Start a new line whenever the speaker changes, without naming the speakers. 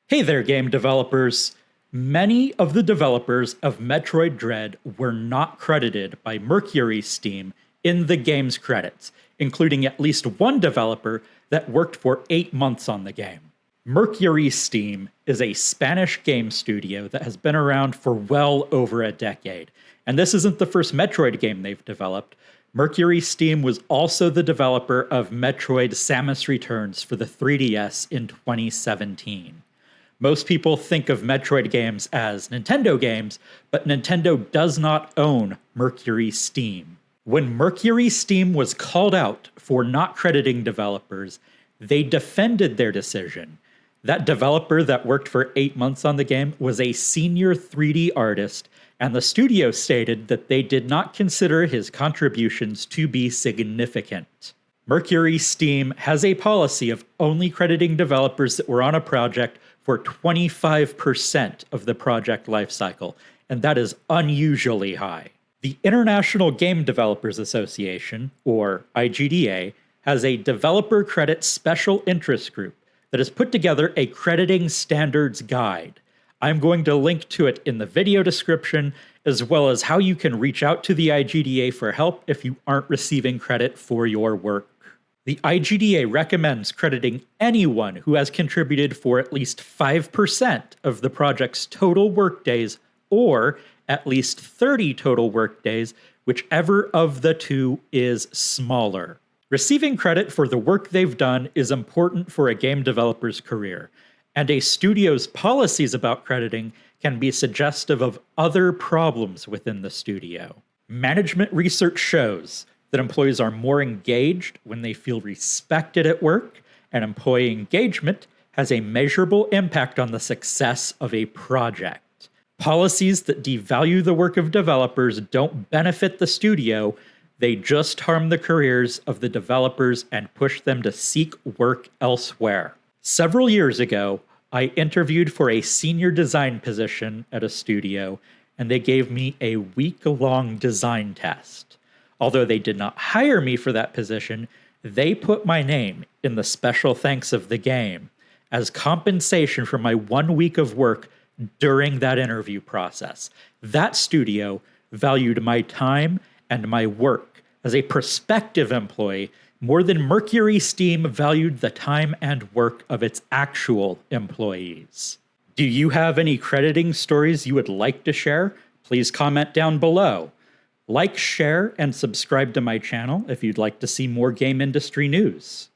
Hey there, game developers. Many of the developers of Metroid Dread were not credited by Mercury Steam in the game's credits, including at least one developer that worked for 8 months on the game. Mercury Steam is a Spanish game studio that has been around for well over a decade, and this isn't the first Metroid game they've developed. Mercury Steam was also the developer of Metroid Samus Returns for the 3DS in 2017. Most people think of Metroid games as Nintendo games, but Nintendo does not own Mercury Steam. When Mercury Steam was called out for not crediting developers, they defended their decision. That developer that worked for 8 months on the game was a senior 3D artist, and the studio stated that they did not consider his contributions to be significant. Mercury Steam has a policy of only crediting developers that were on a project for 25% of the project lifecycle, and that is unusually high. The International Game Developers Association, or IGDA, has a developer credit special interest group that has put together a crediting standards guide. I'm going to link to it in the video description, as well as how you can reach out to the IGDA for help if you aren't receiving credit for your work. The IGDA recommends crediting anyone who has contributed for at least 5% of the project's total workdays, or at least 30 total workdays, whichever of the two is smaller. Receiving credit for the work they've done is important for a game developer's career, and a studio's policies about crediting can be suggestive of other problems within the studio. Management research shows that employees are more engaged when they feel respected at work, and employee engagement has a measurable impact on the success of a project. Policies that devalue the work of developers don't benefit the studio, they just harm the careers of the developers and push them to seek work elsewhere. Several years ago, I interviewed for a senior design position at a studio, and they gave me a week-long design test. Although they did not hire me for that position, they put my name in the special thanks of the game as compensation for my 1 week of work during that interview process. That studio valued my time and my work as a prospective employee more than Mercury Steam valued the time and work of its actual employees. Do you have any crediting stories you would like to share? Please comment down below. Like, share, and subscribe to my channel if you'd like to see more game industry news.